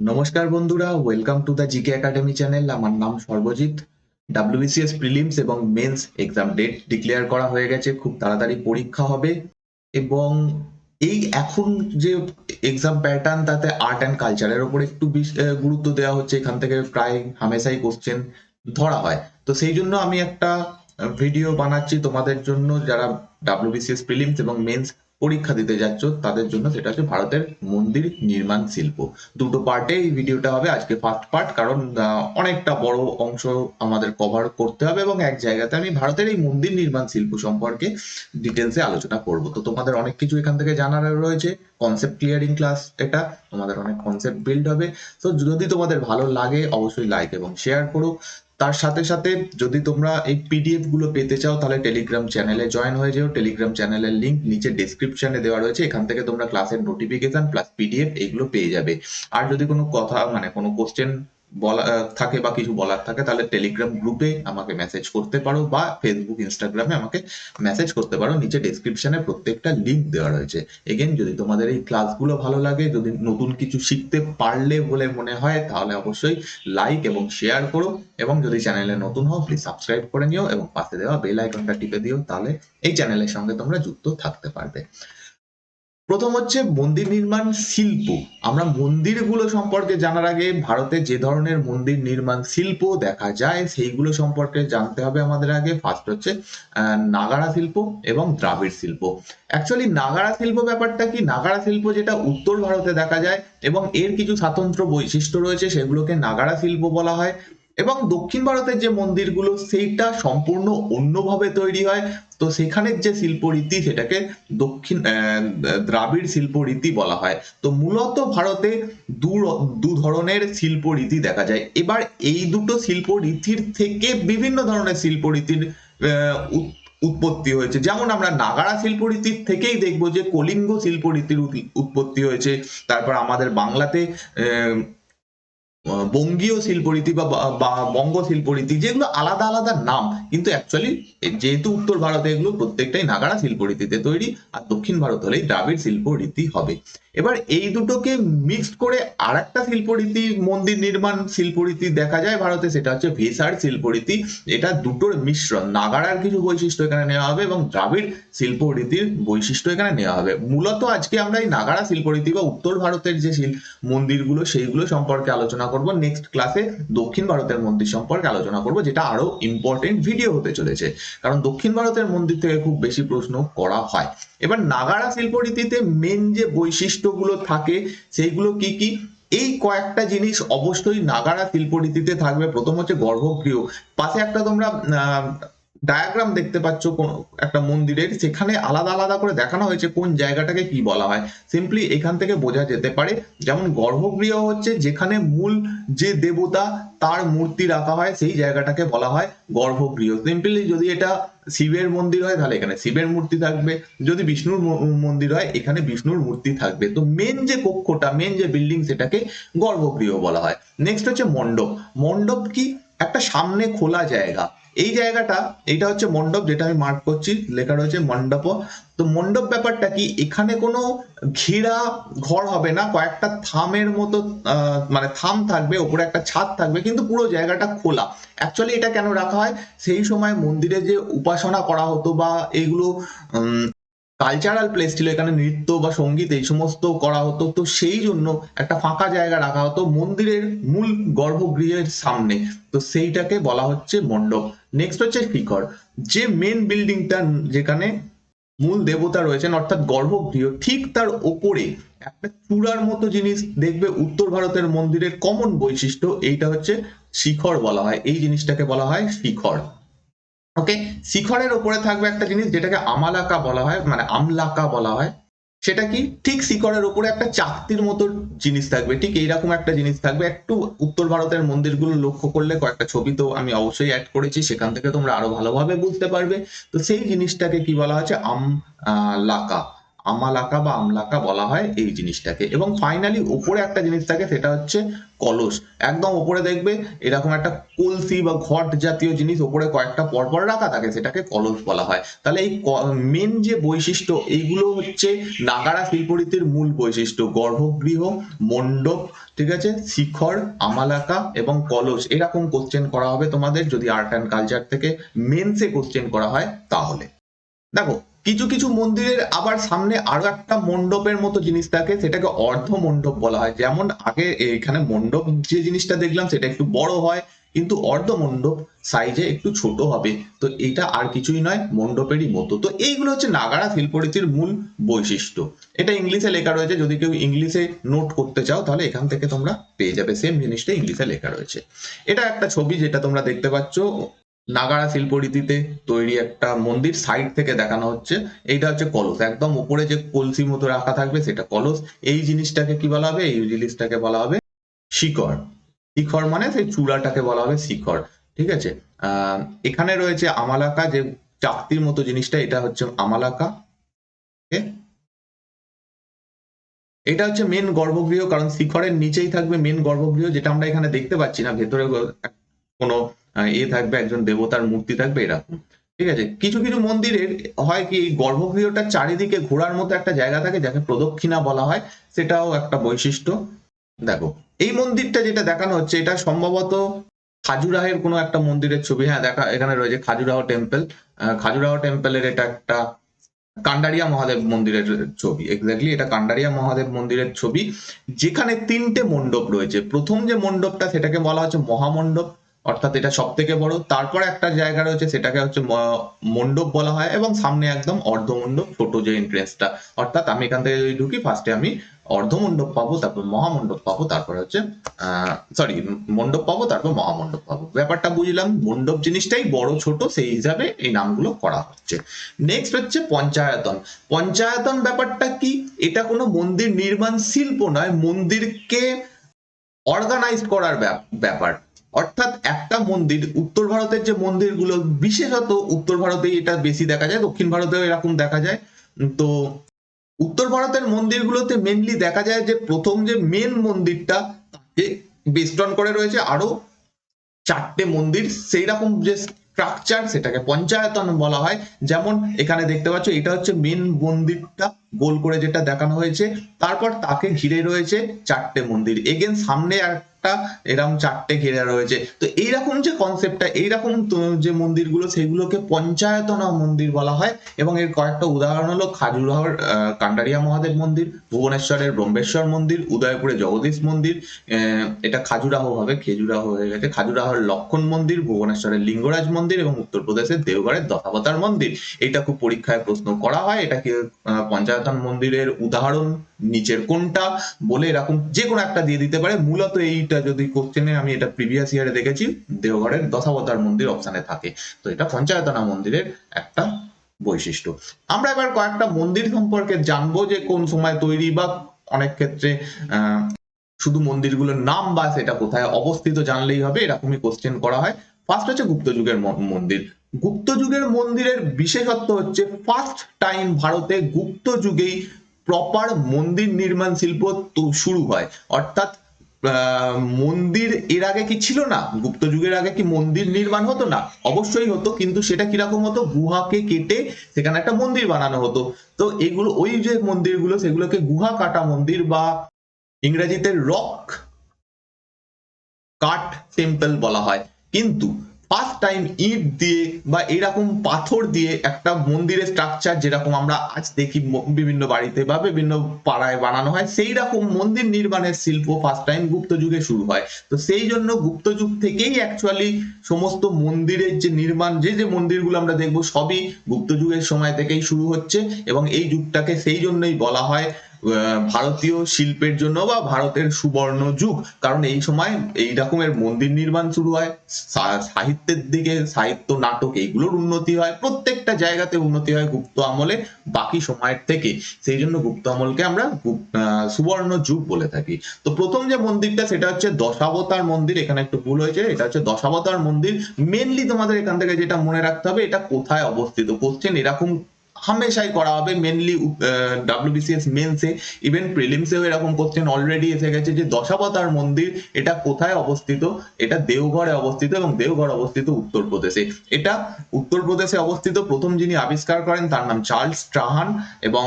নমস্কার বন্ধুরা, welcome to the GK academy channel. আমার নাম সর্বজিৎ। ডাব্লিউবিসিএস প্রিলিমস এবং মেন্স এক্সাম ডেট ডিক্লেয়ার করা হয়ে গেছে। খুব তাড়াতাড়ি পরীক্ষা হবে এবং এই এখন যে এক্সাম প্যাটার্ন তাতে আর্ট অ্যান্ড কালচারের ওপর একটু গুরুত্ব দেওয়া হচ্ছে। এখান থেকে প্রায় হামেশাই কোশ্চেন ধরা হয়। তো সেই জন্য আমি একটা ভিডিও বানাচ্ছি তোমাদের জন্য, যারা ডাব্লিউবিসিএস প্রিলিমস এবং মেন্স পরীক্ষা দিতে যাচ্ছ তাদের জন্য। সেটা হচ্ছে ভারতের মন্দির নির্মাণ শিল্প। দুটো পার্টে এই ভিডিওটা হবে। আজকে ফার্স্ট পার্ট, কারণ অনেকটা বড় অংশ আমাদের কভার করতে হবে এবং এক জায়গাতে আমি ভারতের এই মন্দির নির্মাণ শিল্প সম্পর্কে ডিটেলসে আলোচনা করব। তো তোমাদের অনেক কিছু এখান থেকে জানার রয়েছে। কনসেপ্ট ক্লিয়ারিং ক্লাস এটা, তোমাদের অনেক কনসেপ্ট বিল্ড হবে। তো যদি তোমাদের ভালো লাগে অবশ্যই লাইক এবং শেয়ার করো। তার সাথে সাথে যদি তোমরা এই পিডিএফ গুলো পেতে চাও তাহলে টেলিগ্রাম চ্যানেলে জয়েন হয়ে যাও। টেলিগ্রাম চ্যানেলের লিংক নিচে ডেসক্রিপশনে দেওয়া রয়েছে। এখান থেকে তোমরা ক্লাসের নোটিফিকেশন প্লাস পিডিএফ এগুলো পেয়ে যাবে। আর যদি কোনো কথা কোনো কোশ্চেন বলা থাকে বা কিছু বলার থাকে তাহলে টেলিগ্রাম গ্রুপে আমাকে মেসেজ করতে পারো বা ফেসবুক ইনস্টাগ্রামে আমাকে মেসেজ করতে পারো। নিচে ডেসক্রিপশনে প্রত্যেকটা লিংক দেওয়া রয়েছে। এগেন, যদি তোমাদের এই ক্লাসগুলো ভালো লাগে, যদি নতুন কিছু শিখতে পারলে বলে মনে হয়, তাহলে অবশ্যই লাইক এবং শেয়ার করো। এবং যদি চ্যানেলে নতুন হও প্লিজ সাবস্ক্রাইব করে নিও এবং পাশে দেওয়া বেল আইকনটা টিপে দিও, তাহলে এই চ্যানেলের সঙ্গে তোমরা যুক্ত থাকতে পারবে। প্রথম হচ্ছে মন্দির নির্মাণ শিল্প। আমরা মন্দিরগুলো সম্পর্কে জানার আগে ভারতে যে ধরনের মন্দির নির্মাণ শিল্প দেখা যায় সেইগুলো সম্পর্কে জানতে হবে আমাদের। আগে ফার্স্ট হচ্ছে নাগারা শিল্প এবং দ্রাবিড় শিল্প। অ্যাকচুয়ালি নাগারা শিল্প ব্যাপারটা কি? নাগারা শিল্প যেটা উত্তর ভারতে দেখা যায় এবং এর কিছু স্বতন্ত্র বৈশিষ্ট্য রয়েছে, সেগুলোকে নাগারা শিল্প বলা হয়। এবং দক্ষিণ ভারতের যে মন্দিরগুলো সেইটা সম্পূর্ণ অন্যভাবে তৈরি হয়। তো সেখানের যে শিল্পরীতি সেটাকে দ্রাবিড় শিল্পরীতি বলা হয়। তো মূলত ভারতে দু ধরনের শিল্পরীতি দেখা যায়। এবার এই দুটো শিল্পরীতির থেকে বিভিন্ন ধরনের শিল্পরীতির উৎপত্তি হয়েছে। যেমন আমরা নাগারা শিল্পরীতির থেকেই দেখবো যে কলিঙ্গ শিল্পরীতির উৎপত্তি হয়েছে। তারপর আমাদের বাংলাতে বঙ্গীয় শিল্পরীতি বা বঙ্গ শিল্পরীতি, যেগুলো আলাদা আলাদা নাম, কিন্তু অ্যাকচুয়ালি যেহেতু উত্তর ভারতে এগুলো প্রত্যেকটাই নাগারা শিল্পরীতিতে তৈরি, আর দক্ষিণ ভারত হলেই দ্রাবিড় শিল্পরীতি হবে। এবার এই দুটোকে মিক্সড করে আর একটা শিল্পরীতি, মন্দির নির্মাণ শিল্পরীতি দেখা যায় ভারতে, সেটা হচ্ছে ভেসার শিল্পরীতি। এটা দুটোর মিশ্রণ। নাগারার কিছু বৈশিষ্ট্য এখানে নেওয়া হবে এবং দ্রাবিড় শিল্পরীতির বৈশিষ্ট্য এখানে নেওয়া হবে। মূলত আজকে আমরা এই নাগারা শিল্পরীতি বা উত্তর ভারতের যে মন্দিরগুলো সেইগুলো সম্পর্কে আলোচনা করব। নেক্সট ক্লাসে দক্ষিণ ভারতের মন্দির সম্পর্কে আলোচনা করব, যেটা আরো ইম্পর্টেন্ট ভিডিও হতে চলেছে, কারণ দক্ষিণ ভারতের মন্দির থেকে খুব বেশি প্রশ্ন করা হয়। এবার নাগারা শিল্পরীতিতে মেন যে বৈশিষ্ট্যগুলো থাকে সেইগুলো কি কি? এই কয়েকটা জিনিস অবশ্যই নাগারা শিল্পরীতিতে থাকবে। প্রথম হচ্ছে গর্ভগৃহ। পাশে একটা তোমরা ডায়াগ্রাম দেখতে পাচ্ছ কোন একটা মন্দিরের, সেখানে আলাদা আলাদা করে দেখানো হয়েছে কোন জায়গাটাকে কি বলা হয়। সিম্পলি এখান থেকে বোঝা যেতে পারে। যেমন গর্ভগৃহ হচ্ছে যেখানে মূল যে দেবতা তার মূর্তি রাখা হয়, সেই জায়গাটাকে বলা হয় গর্ভগৃহ। সিম্পলি যদি এটা শিবের মন্দির হয় তাহলে এখানে শিবের মূর্তি থাকবে, যদি বিষ্ণুর মন্দির হয় এখানে বিষ্ণুর মূর্তি থাকবে। তো মেন যে কক্ষটা, মেন যে বিল্ডিং, সেটাকে গর্ভগৃহ বলা হয়। নেক্সট হচ্ছে মণ্ডপ। মণ্ডপ কি? একটা সামনে খোলা জায়গা। এই জায়গাটা, এটা হচ্ছে মণ্ডপ, যেটা আমি মার্ক করছি, লেখা রয়েছে মণ্ডপ। তো মণ্ডপ ব্যাপারটা কি? এখানে কোনো ঘেরা ঘর হবে না, কয়েকটা থামের মতো থাম থাকবে, ওপরে একটা ছাদ থাকবে, কিন্তু পুরো জায়গাটা খোলা। অ্যাকচুয়ালি এটা কেন রাখা হয়? সেই সময় মন্দিরে যে উপাসনা করা হতো বা এইগুলো কালচারাল প্লেস ছিল, এখানে নৃত্য বা সঙ্গীত এই সমস্ত করা হতো, তো সেই জন্য একটা ফাঁকা জায়গা রাখা হতো মন্দিরের মূল গর্ভগৃহের সামনে। তো সেইটাকে বলা হচ্ছে মণ্ডপ। নেক্সট হচ্ছে শিখর। যে মেন বিল্ডিংটা, যেখানে মূল দেবতা রয়েছেন অর্থাৎ গর্ভগৃহ, ঠিক তার ওপরে একটা চূড়ার মতো জিনিস দেখবে। উত্তর ভারতের মন্দিরের কমন বৈশিষ্ট্য এইটা হচ্ছে শিখর বলা হয়। এই জিনিসটাকে বলা হয় শিখর। ওকে, শিখরের ওপরে থাকবে একটা জিনিস যেটাকে আমালাকা বলা হয়, আমলাকা বলা হয়। সেটা কি? ঠিক শিখরের ওপরে একটা চাকতির মতো জিনিস থাকবে, ঠিক এইরকম একটা জিনিস থাকবে। একটু উত্তর ভারতের মন্দিরগুলো লক্ষ্য করলে, কয়েকটা ছবি তো আমি অবশ্যই অ্যাড করেছি, সেখান থেকে তোমরা আরো ভালোভাবে বুঝতে পারবে। তো সেই জিনিসটাকে কি বলা হচ্ছে? আমলাকা। আমালাকা বা আমলাকা বলা হয় এই জিনিসটাকে। এবং ফাইনালি ওপরে একটা জিনিস থাকে, সেটা হচ্ছে কলস। একদম ওপরে দেখবে এরকম একটা কলসি বা ঘট জাতীয় জিনিস ওপরে কয়েকটা পরপর রাখা থাকে, সেটাকে কলস বলা হয়। তাহলে এই মেন যে বৈশিষ্ট্য, এইগুলো হচ্ছে নাগারা শিল্পরীতির মূল বৈশিষ্ট্য: গর্ভগৃহ, মণ্ডপ, ঠিক আছে, শিখর, আমালাকা এবং কলস। এরকম কোশ্চেন করা হবে তোমাদের যদি আর্ট অ্যান্ড কালচার থেকে মেন্সে কোশ্চেন করা হয় তাহলে। দেখো, কিছু কিছু মন্দিরের আবার সামনে আরো একটা মণ্ডপের মতো জিনিস থাকে, সেটাকে অর্ধ মণ্ডপ বলা হয়। যেমন আগে এখানে মণ্ডপ যে জিনিসটা দেখলাম সেটা একটু বড় হয়, কিন্তু অর্ধ মণ্ডপ সাইজে একটু ছোট হবে। তো এটা আর কিছুই নয়, মণ্ডপেরই মতো। তো এইগুলো হচ্ছে নাগারা শিল্পরীতির মূল বৈশিষ্ট্য। এটা ইংলিশে লেখা রয়েছে, যদি কেউ ইংলিশে নোট করতে চাও তাহলে এখান থেকে তোমরা পেয়ে যাবে, সেম জিনিসটা ইংলিশে লেখা রয়েছে। এটা একটা ছবি যেটা তোমরা দেখতে পাচ্ছ, নাগারা শিল্পরীতিতে তৈরি একটা মন্দির সাইড থেকে দেখানো হচ্ছে। এইটা হচ্ছে কলস, একদম উপরে যে কলসি মতো রাখা থাকবে সেটা কলস। এই জিনিসটাকে কি বলা হবে? এই জিনিসটাকে বলা হবে শিখর। শিখর মানে সেই চূড়াটাকে বলা হবে শিখর, ঠিক আছে। এখানে রয়েছে আমালাকা, যে চাকতির মতো জিনিসটা, এটা হচ্ছে আমালাকা। এটা হচ্ছে মেন গর্ভগৃহ, কারণ শিখরের নিচেই থাকবে মেন গর্ভগৃহ, যেটা আমরা এখানে দেখতে পাচ্ছি না। ভেতরে কোনো থাকবে, একজন দেবতার মূর্তি থাকবে, এরকম, ঠিক আছে। কিছু কিছু মন্দিরের হয় কি, এই গর্ভগৃহটার চারিদিকে ঘোরার মতো একটা জায়গা থাকে, যাকে প্রদক্ষিণা বলা হয়, সেটাও একটা বৈশিষ্ট্য। দেখো, এই মন্দিরটা যেটা দেখানো হচ্ছে, এটা সম্ভবত খাজুরাহের কোনো একটা মন্দিরের ছবি। হ্যাঁ, দেখা এখানে রয়েছে খাজুরাহ টেম্পল। খাজুরাহ টেম্পলের এটা একটা কান্ডারিয়া মহাদেব মন্দিরের ছবি। এক্স্যাক্টলি, এটা কান্ডারিয়া মহাদেব মন্দিরের ছবি, যেখানে 3টে মণ্ডপ রয়েছে। প্রথম যে মণ্ডপটা সেটাকে বলা হচ্ছে মহামণ্ডপ, অর্থাৎ এটা সব থেকে বড়। তারপর একটা জায়গা রয়েছে, সেটাকে হচ্ছে মণ্ডপ বলা হয়, এবং সামনে একদম অর্ধমণ্ডপ, ছোট যে এন্ট্রেন্সটা। অর্থাৎ আমি এখান থেকে যদি ঢুকি, ফার্স্টে আমি অর্ধমণ্ডপ পাবো, তারপর মহামণ্ডপ পাবো, তারপর হচ্ছে সরি, মণ্ডপ পাবো, তারপর মহামণ্ডপ পাবো। ব্যাপারটা বুঝলাম, মণ্ডপ জিনিসটাই বড় ছোট সেই হিসাবে এই নামগুলো করা হচ্ছে। নেক্সট হচ্ছে পঞ্চায়তন। পঞ্চায়তন ব্যাপারটা কি? এটা কোনো মন্দির নির্মাণ শিল্প নয়, মন্দিরকে অর্গানাইজ করার ব্যাপার। অর্থাৎ একটা মন্দির, উত্তর ভারতের যে মন্দিরগুলো, বিশেষত উত্তর ভারতেই এটা বেশি দেখা যায়, দক্ষিণ ভারতেও এরকম দেখা যায়। তো উত্তর ভারতের মন্দিরগুলোতে মেনলি দেখা যায় যে প্রথম যে মেন মন্দিরটা, তাকে বেষ্টন করে রয়েছে আরো 4টে মন্দির। সেই রকম যে স্ট্রাকচার, সেটাকে পঞ্চায়তন বলা হয়। যেমন এখানে দেখতে পাচ্ছ, এটা হচ্ছে মেন মন্দিরটা গোল করে যেটা দেখানো হয়েছে, তারপর তাকে ঘিরে রয়েছে 4টে মন্দির, এগেন সামনে একটা এরকম 4টে ঘিরে রয়েছে। তো এইরকম যে কনসেপ্টটা, এইরকম যে মন্দিরগুলো, সেগুলোকে পঞ্চায়তনা মন্দির বলা হয়। এবং এর কয়েকটা উদাহরণ হলো খাজুরাহোর কান্ডারিয়া মহাদেব মন্দির, ভুবনেশ্বরের ব্রহ্মেশ্বর মন্দির, উদয়পুরে জগদীশ মন্দির, এটা খাজুরাহ হবে, খেজুরাহ হয়ে গেছে, খাজুরাহর লক্ষণ মন্দির, ভুবনেশ্বরের লিঙ্গরাজ মন্দির এবং উত্তরপ্রদেশের দেওঘরের দশাবতার মন্দির। এটা খুব পরীক্ষায় প্রশ্ন করা হয়, এটাকে পঞ্চায়তন মন্দিরের উদাহরণ নিচের কোনটা বলে এরকম যে কোনো একটা দিয়ে দিতে পারে। মূলত এইটা যদি কোশ্চেনে, আমি এটা প্রিভিয়াস ইয়ারে দেখেছি, দেওঘরের দশাবতার মন্দির অপশানে থাকে। তো এটা পঞ্চায়তনা মন্দিরের একটা বৈশিষ্ট্য। আমরা এবার কয়েকটা মন্দির সম্পর্কে জানবো, যে কোন সময় তৈরি, বা অনেক ক্ষেত্রে শুধু মন্দিরগুলোর নাম বা সেটা কোথায় অবস্থিত জানলেই হবে, এরকমই কোশ্চেন করা হয়। ফার্স্ট হচ্ছে গুপ্ত যুগের মন্দির। গুপ্ত যুগের মন্দিরের বিশেষত্ব হচ্ছে, ফার্স্ট টাইম ভারতে গুপ্ত যুগেই প্রপার মন্দির নির্মাণ শিল্প শুরু হয়। অর্থাৎ মন্দির এর আগে কি ছিল না? গুপ্ত যুগের আগে কি মন্দির নির্মাণ হতো না? অবশ্যই হতো, কিন্তু সেটা কিরকম হতো? গুহাকে কেটে সেখানে একটা মন্দির বানানো হতো। তো এগুলো, ওই যে মন্দিরগুলো, সেগুলোকে গুহা কাটা মন্দির বা ইংরেজিতে রক কাট টেম্পল বলা হয়। কিন্তু ফার্স্ট টাইম ইট দিয়ে বা এরকম পাথর দিয়ে একটা মন্দিরের স্ট্রাকচার, যেরকম আমরা আজ দেখি বিভিন্ন বাড়িতে বা বিভিন্ন পাড়ায় বানানো হয়, সেই রকম মন্দির নির্মাণের শিল্প ফার্স্ট টাইম গুপ্ত যুগে শুরু হয়। তো সেই জন্য গুপ্ত যুগ থেকেই অ্যাকচুয়ালি সমস্ত মন্দিরের যে নির্মাণ, যে যে মন্দিরগুলো আমরা দেখবো, সবই গুপ্ত যুগের সময় থেকেই শুরু হচ্ছে। এবং এই যুগটাকে সেই জন্যই বলা হয় ভারতীয় শিল্পের জন্য বা ভারতের সুবর্ণ যুগ। কারণ এই সময় এই রকমের মন্দির নির্মাণ শুরু হয়, সাহিত্যের দিকে, সাহিত্য, নাটক, এইগুলোর উন্নতি হয়, প্রত্যেকটা জায়গাতে উন্নতি হয় গুপ্ত আমলে বাকি সময়ের থেকে। সেই জন্য গুপ্ত আমলকে আমরা সুবর্ণ যুগ বলে থাকি। তো প্রথম যে মন্দিরটা, সেটা হচ্ছে দশাবতার মন্দির। এখানে একটু ভুল হয়েছে, এটা হচ্ছে দশাবতার মন্দির। মেনলি তোমাদের এখান থেকে যেটা মনে রাখতে হবে, এটা কোথায় অবস্থিত। কোশ্চেন এরকম হামেশাই করা হবে, মেনলি WBCS মেন্সে, ইভেন প্রিলিমসেও এরকম কোশ্চেন অলরেডি এসে গেছে যে দশাবতার মন্দির এটা কোথায় অবস্থিত, এটা দেওঘরে অবস্থিত, এবং দেওঘর অবস্থিত উত্তরপ্রদেশে। এটা উত্তরপ্রদেশে অবস্থিত। প্রথম যিনি আবিষ্কার করেন তার নাম চার্লস ট্রাহান, এবং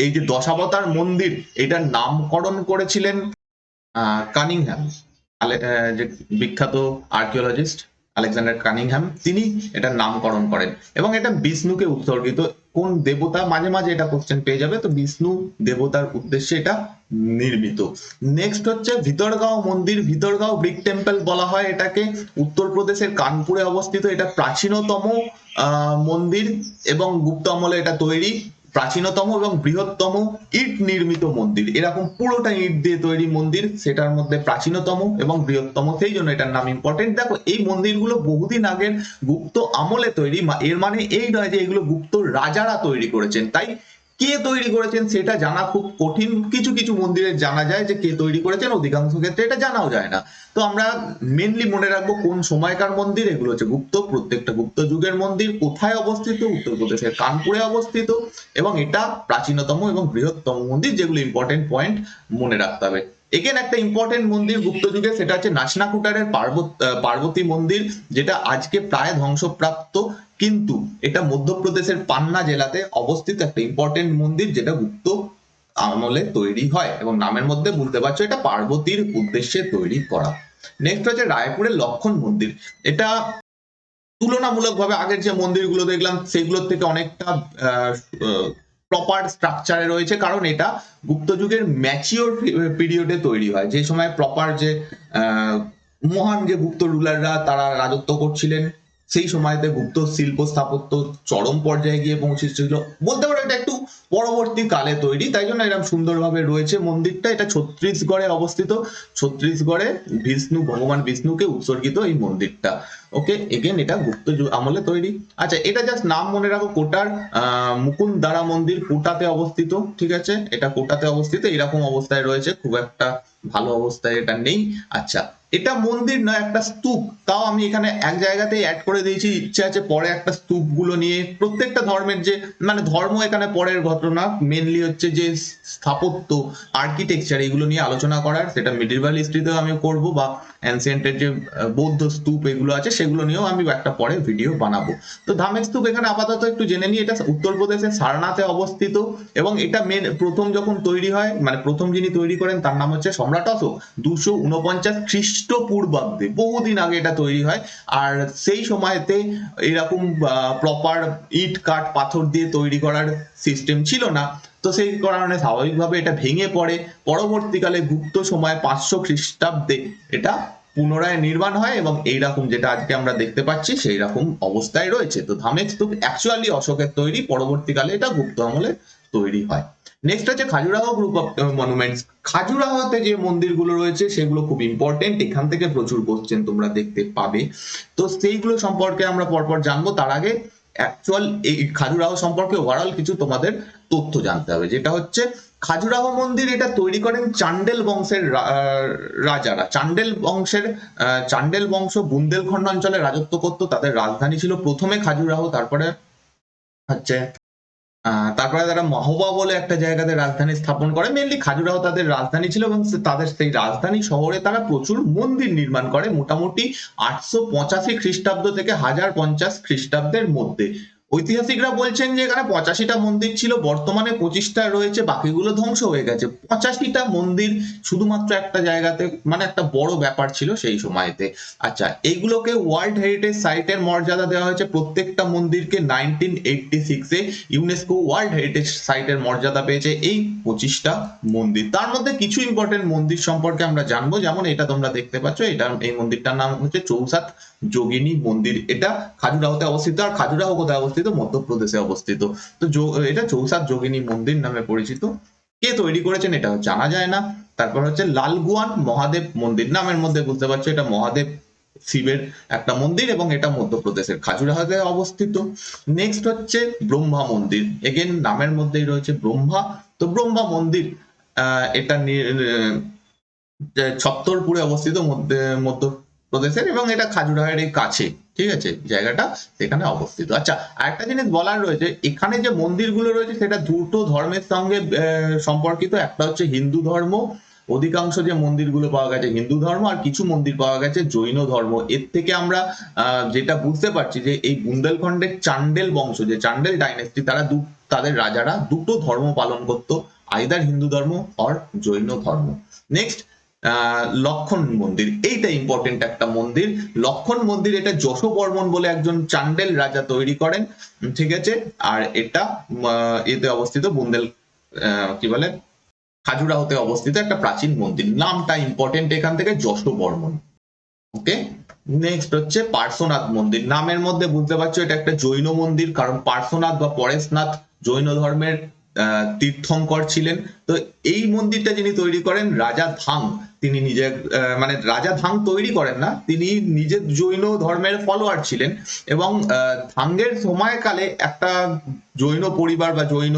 এই যে দশাবতার মন্দির এটার নামকরণ করেছিলেন কানিংহ্যাম, যে বিখ্যাত আর্কিওলজিস্ট আলেকজান্ডার কানিংহ্যাম, তিনি এটার নামকরণ করেন, এবং এটা বিষ্ণুকে উৎসর্গিত। কোন দেবতা, মাঝে মাঝে এটা কোশ্চেন পেয়ে যাবে, তো বিষ্ণু দেবতার উদ্দেশ্যে এটা নির্মিত। নেক্সট হচ্ছে ভিতরগাঁও মন্দির, ভিতরগাঁও ব্রিক টেম্পল বলা হয় এটাকে, উত্তরপ্রদেশের কানপুরে অবস্থিত। এটা প্রাচীনতম মন্দির, এবং গুপ্ত আমলে এটা তৈরি, প্রাচীনতম এবং বৃহত্তম ইট নির্মিত মন্দির। এরকম পুরোটা ইট দিয়ে তৈরি মন্দির, সেটার মধ্যে প্রাচীনতম এবং বৃহত্তম, সেই জন্য এটার নাম ইম্পর্টেন্ট। দেখো এই মন্দিরগুলো বহুদিন আগের গুপ্ত আমলে তৈরি, এর মানে এই নয় যে এগুলো গুপ্ত রাজারা তৈরি করেছেন, তাই কে তৈরি করেছেন সেটা জানা খুব কঠিন। কিছু কিছু মন্দিরে জানা যায় যে কে তৈরি করেছেন, অধিকাংশ ক্ষেত্রে এটা জানাও যায় না। তো আমরা মেনলি মনে রাখবো কোন সময়কার মন্দির, এগুলো হচ্ছে গুপ্ত, প্রত্যেকটা গুপ্ত যুগের মন্দির। কোথায় অবস্থিত? উত্তরপ্রদেশের কানপুরে অবস্থিত, এবং এটা প্রাচীনতম এবং বৃহত্তম মন্দির, যেগুলো ইম্পর্টেন্ট পয়েন্ট মনে রাখতে হবে। এগেন একটা ইম্পর্টেন্ট মন্দির গুপ্ত যুগে, সেটা হচ্ছে নাচনাকুটারের পার্বতী মন্দির, যেটা আজকে প্রায় ধ্বংসপ্রাপ্ত, কিন্তু এটা মধ্যপ্রদেশের পান্না জেলাতে অবস্থিত একটা ইম্পর্টেন্ট মন্দির, যেটা গুপ্ত আমলে তৈরি হয়, এবং নামের মধ্যে বুঝতে পারছো এটা পার্বতীর উদ্দেশ্যে তৈরি করা। নেক্সট হচ্ছে রায়পুরের লক্ষণ মন্দির। এটা তুলনামূলকভাবে আগের যে মন্দিরগুলো দেখলাম সেগুলোর থেকে অনেকটা প্রপার স্ট্রাকচারে রয়েছে, কারণ এটা গুপ্ত যুগের ম্যাচিওর পিরিয়ডে তৈরি হয়, যে সময় প্রপার যে মহান যে গুপ্ত রুলাররা তারা রাজত্ব করছিলেন, সেই সময়তে গুপ্ত শিল্প স্থাপত্য চরম পর্যায়ে গিয়ে পৌঁছেছিল। বলতে পারো এটা একটু পরবর্তী কালে তৈরি, তাই জন্য এরকম সুন্দরভাবে রয়েছে মন্দিরটা। এটা ছত্তিশগড়ে অবস্থিত, ছত্তিশগড়ে ভগবান বিষ্ণুকে উৎসর্গিত এই মন্দিরটা। ওকে, এগেন এটা গুপ্ত আমলে তৈরি। আচ্ছা, এটা জাস্ট নাম মনে রাখো, কোটার মুকুন্দদারা মন্দির কোটাতে অবস্থিত, ঠিক আছে, এটা কোটাতে অবস্থিত। এরকম অবস্থায় রয়েছে, খুব একটা ভালো অবস্থায় এটা নেই। আচ্ছা, এটা মন্দির নয়, একটা স্তূপ, তাও আমি এখানে এক জায়গাতেই অ্যাড করে দিয়েছি, ইচ্ছে আছে পরে একটা স্তূপ গুলো নিয়ে প্রত্যেকটা ধর্মের যে, মানে ধর্ম এখানে পরের ঘটনা, মেনলি হচ্ছে যে স্থাপত্য, আর্কিটেকচার, এগুলো নিয়ে আলোচনা করার, সেটা মিডিভাল হিস্ট্রিতেও আমি করব, বা অ্যানসিয়েন্টের যে বৌদ্ধ স্তূপ এগুলো আছে সেগুলো নিয়েও আমি একটা পরে ভিডিও বানাবো। তো ধামের স্তূপ এখানে আপাতত একটু জেনে নিই। এটা উত্তরপ্রদেশের সারনাথে অবস্থিত, এবং এটা প্রথম যখন তৈরি হয়, মানে প্রথম যিনি তৈরি করেন তার নাম হচ্ছে সম্রাট অশোক, 249 খ্রিস্টপূর্বাব্দে, বহুদিন আগে এটা তৈরি হয়। আর সেই সময়তে এরকম প্রপার ইট কাঠ পাথর দিয়ে তৈরি করার সিস্টেম ছিল না, তো সেই কারণে স্বাভাবিকভাবে এটা ভেঙে পড়ে। পরবর্তীকালে গুপ্ত সময় 500 খ্রিস্টাব্দে এটা পুনরায় নির্মাণ হয়, এবং এইরকম যেটা আজকে আমরা দেখতে পাচ্ছি সেই রকম অবস্থায় রয়েছে। তো ধামের স্তূপ অ্যাকচুয়ালি অশোকের তৈরি, পরবর্তীকালে এটা গুপ্ত আমলে তৈরি হয়। নেক্সট হচ্ছে খাজুরাহো গ্রুপ অফ মনুমেন্টস। খাজুরাহোতে যে মন্দিরগুলো রয়েছে সেগুলো খুব ইম্পর্টেন্ট, এখান থেকে প্রচুর কোশ্চেন তোমরা দেখতে পাবে, তো সেইগুলো সম্পর্কে আমরা পরপর জানবো। তার আগে অ্যাকচুয়াল এই খাজুরাহো সম্পর্কে ওভারঅল কিছু তোমাদের তথ্য জানতে হবে, যেটা হচ্ছে খাজুরাহো মন্দির এটা তৈরি করেন চান্ডেল বংশের রাজারা। চান্ডেল বংশ বুন্দেলখণ্ড অঞ্চলে রাজত্ব করত, তাদের রাজধানী ছিল প্রথমে খাজুরাহো, তারপরে হচ্ছে তারা মাহোবা বলে একটা জায়গাতে রাজধানী স্থাপন করে। মেনলি খাজুরাহো তাদের রাজধানী ছিল, এবং তাদের সেই রাজধানী শহরে তারা প্রচুর মন্দির নির্মাণ করে, মোটামুটি 885 খ্রিস্টাব্দ থেকে 1050 খ্রিস্টাব্দের মধ্যে। ঐতিহাসিকরা বলছেন যে এখানে 85টা মন্দির ছিল, বর্তমানে 25টা রয়েছে, বাকিগুলো ধ্বংস হয়ে গেছে। 85টা মন্দির শুধুমাত্র একটা জায়গাতে, মানে একটা বড় ব্যাপার ছিল সেই সময়তে। আচ্ছা, এইগুলোকে ওয়ার্ল্ড হেরিটেজ সাইটের মর্যাদা দেওয়া হয়েছে, প্রত্যেকটা মন্দিরকে 1986-এ ইউনেস্কো ওয়ার্ল্ড হেরিটেজ সাইটের মর্যাদা পেয়েছে এই 25টা মন্দির। তার মধ্যে কিছু ইম্পর্টেন্ট মন্দির সম্পর্কে আমরা জানবো, যেমন এটা তোমরা দেখতে পাচ্ছ, এই মন্দিরটার নাম হচ্ছে চৌসাত যোগিনী মন্দির। এটা খাজুরাহোতে অবস্থিত। আর খাজুরাহো কোথায় অবস্থিত? মধ্যপ্রদেশে অবস্থিত। তো এটা চৌসাত যোগিনী মন্দির নামে পরিচিত। কে তৈরি করেছেন এটা জানা যায় না। তারপর হচ্ছে লালগুয়ান মহাদেব মন্দির, নামের মধ্যে বুঝতে পারছো এটা মহাদেব শিবের একটা মন্দির, এবং এটা মধ্যপ্রদেশের খাজুরাহোতে অবস্থিত। নেক্সট হচ্ছে ব্রহ্মা মন্দির, এগেন নামের মধ্যেই রয়েছে ব্রহ্মা। তো ব্রহ্মা মন্দির এটা ছত্তরপুরে অবস্থিত, মধ্যপ্রদেশের, এবং এটা খাজুরাহোর কাছে। ঠিক আছে, জায়গাটা সেখানে অবস্থিত। আচ্ছা, আরেকটা জিনিস বলার রয়েছে, এখানে যে মন্দিরগুলো রয়েছে সেটা দুটো ধর্মের সঙ্গে সম্পর্কিত। একটা হচ্ছে হিন্দু ধর্ম, অধিকাংশ যে মন্দিরগুলো পাওয়া গেছে হিন্দু ধর্ম, আর কিছু মন্দির পাওয়া গেছে জৈন ধর্ম। এর থেকে আমরা যেটা বুঝতে পারছি যে এই বুন্দেলখণ্ডের চান্ডেল বংশ, যে চান্ডেল ডাইনেস্টি, তারা তাদের রাজারা দুটো ধর্ম পালন করত, আইদার হিন্দু ধর্ম অর জৈন ধর্ম। নেক্সট, লক্ষণ মন্দির, এইটা ইম্পর্টেন্ট একটা মন্দির। লক্ষণ মন্দির, এটা যশো বর্মন বলে একজন চান্ডেল রাজা তৈরি করেন, ঠিক আছে। আর এটা এতে অবস্থিত কি বলে খাজুরাহোতে অবস্থিত একটা প্রাচীন মন্দির। নামটা ইম্পর্টেন্ট এখান থেকে, যশো বর্মন। ওকে, নেক্সট হচ্ছে পার্শ্বনাথ মন্দির। নামের মধ্যে বুঝতে পারছো এটা একটা জৈন মন্দির, কারণ পার্শ্বনাথ বা পরেশনাথ জৈন ধর্মের তীর্থঙ্কর ছিলেন। তো এই মন্দিরটা যিনি তৈরি করেন, রাজা ধাং, তিনি নিজে মানে রাজা ধাং তৈরি করেন না, তিনি নিজে জৈন ধর্মের ফলোয়ার ছিলেন। এবং ধাঙ্গের সময়কালে একটা জৈন পরিবার বা জৈন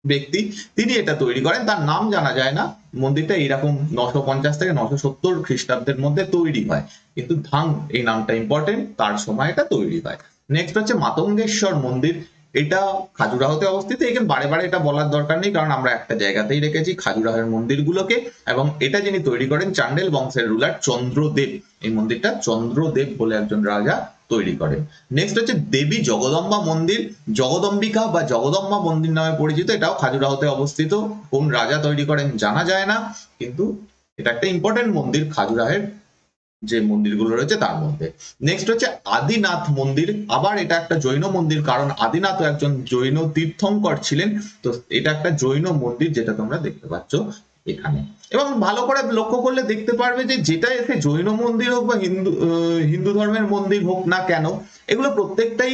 ব্যক্তি, তিনি এটা তৈরি করেন, তার নাম জানা যায় না। মন্দিরটা এরকম 950 থেকে 970 খ্রিস্টাব্দের মধ্যে তৈরি হয়, কিন্তু ধাং এই নামটা ইম্পর্টেন্ট, তার সময় এটা তৈরি হয়। নেক্সট হচ্ছে মাতঙ্গেশ্বর মন্দির, এটা খাজুরাহোতে অবস্থিত। এখানে বারে বারে এটা বলার দরকার নেই, কারণ আমরা একটা জায়গাতেই রেখেছি খাজুরাহের মন্দিরগুলোকে। এবং এটা যিনি তৈরি করেন, চান্ডেল বংশের রুলার চন্দ্রদেব। এই মন্দিরটা চন্দ্রদেব বলে একজন রাজা তৈরি করেন। নেক্সট হচ্ছে দেবী জগদম্বা মন্দির, জগদম্বিকা বা জগদম্বা মন্দির নামে পরিচিত, এটাও খাজুরাহোতে অবস্থিত। কোন রাজা তৈরি করেন জানা যায় না, কিন্তু এটা একটা ইম্পর্টেন্ট মন্দির খাজুরাহের যে মন্দিরগুলো রয়েছে তার মধ্যে। নেক্সট হচ্ছে আদিনাথ মন্দির, আবার এটা একটা জৈন মন্দির, কারণ আদিনাথ একজন জৈন তীর্থঙ্কর ছিলেন। তো এটা একটা জৈন মন্দির, যেটা তোমরা দেখতে পাচ্ছ এখানে। এবং ভালো করে লক্ষ্য করলে দেখতে পারবে যে যেটা এসে জৈন মন্দির হোক বা হিন্দু ধর্মের মন্দির হোক না কেন, এগুলো প্রত্যেকটাই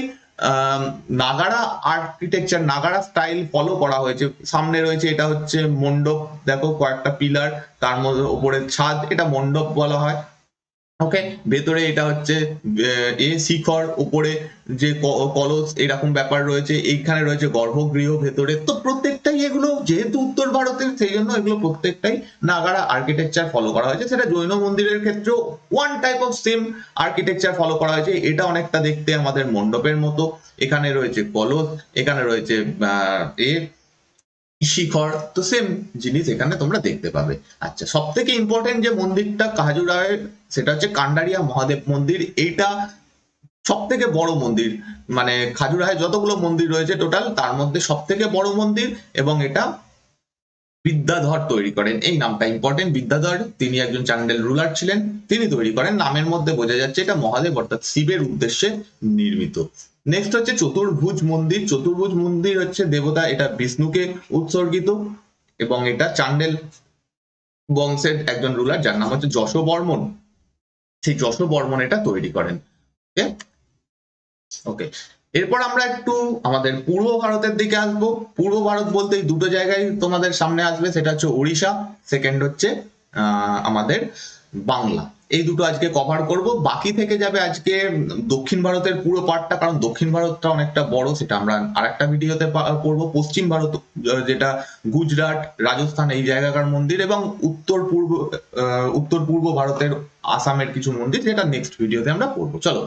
Nagara architecture, Nagara style follow করা হয়েছে। সামনে রয়েছে এটা হচ্ছে মণ্ডপ, দেখো কয়েকটা পিলার, তার মধ্যে উপরে ছাদ, এটা মণ্ডপ বলা হয়। ওকে, ভেতরে এটা হচ্ছে শিখর, উপরে যে কলস, এরকম ব্যাপার রয়েছে। এইখানে রয়েছে গর্ভগৃহ ভেতরে। তো প্রত্যেকটাই, এগুলো যেহেতু উত্তর ভারতের, সেই জন্য এগুলো প্রত্যেকটাই নাগারা আর্কিটেকচার ফলো করা হয়েছে। সেটা জৈন মন্দিরের ক্ষেত্রেও one type of same architecture follow করা হয়েছে। এটা অনেকটা দেখতে আমাদের মণ্ডপের মতো। এখানে রয়েছে কলস, এখানে রয়েছে শিখর, তো সেম জিনিস এখানে তোমরা দেখতে পাবে। আচ্ছা, সব থেকে ইম্পর্টেন্ট যে মন্দিরটা খাজুরাহের, সেটা হচ্ছে কান্ডারিয়া মহাদেব মন্দির। এইটা সব থেকে বড় মন্দির, মানে খাজুরাহে যতগুলো মন্দির রয়েছে টোটাল, তার মধ্যে সব থেকে বড় মন্দির। এবং এটা বিদ্যাধর তৈরি করেন। এই নামটা ইম্পর্টেন্ট, বিদ্যাধর, তিনি একজন চান্ডেল রুলার ছিলেন, তিনি তৈরি করেন। নামের মধ্যে বোঝা যাচ্ছে এটা মহাদেব অর্থাৎ শিবের উদ্দেশ্যে নির্মিত। নেক্সট হচ্ছে চতুর্ভুজ মন্দির। চতুর্ভুজ মন্দির হচ্ছে দেবতা, এটা বিষ্ণুকে উৎসর্গিত, এবং এটা চান্ডেল বংশের একজন রুলার যার নাম হচ্ছে যশো বর্মন, সেই যশো বর্মন এটা তৈরি করেন। ওকে, এরপর আমরা একটু আমাদের পূর্ব ভারতের দিকে আসবো। পূর্ব ভারত বলতে এই দুটো জায়গায় তোমাদের সামনে আসবে, সেটা হচ্ছে ওড়িশা, সেকেন্ড হচ্ছে আমাদের বাংলা। এই দুটো আজকে কভার করব। বাকি থেকে যাবে আজকে দক্ষিণ ভারতের পুরো পার্টটা, কারণ দক্ষিণ ভারতটা অনেকটা বড়, সেটা আমরা আরেকটা ভিডিওতে পড়বো। পশ্চিম ভারত, যেটা গুজরাট, রাজস্থান, এই জায়গাকার মন্দির, এবং উত্তর পূর্ব ভারতের আসামের কিছু মন্দির, যেটা নেক্সট ভিডিওতে আমরা পড়বো। চলো,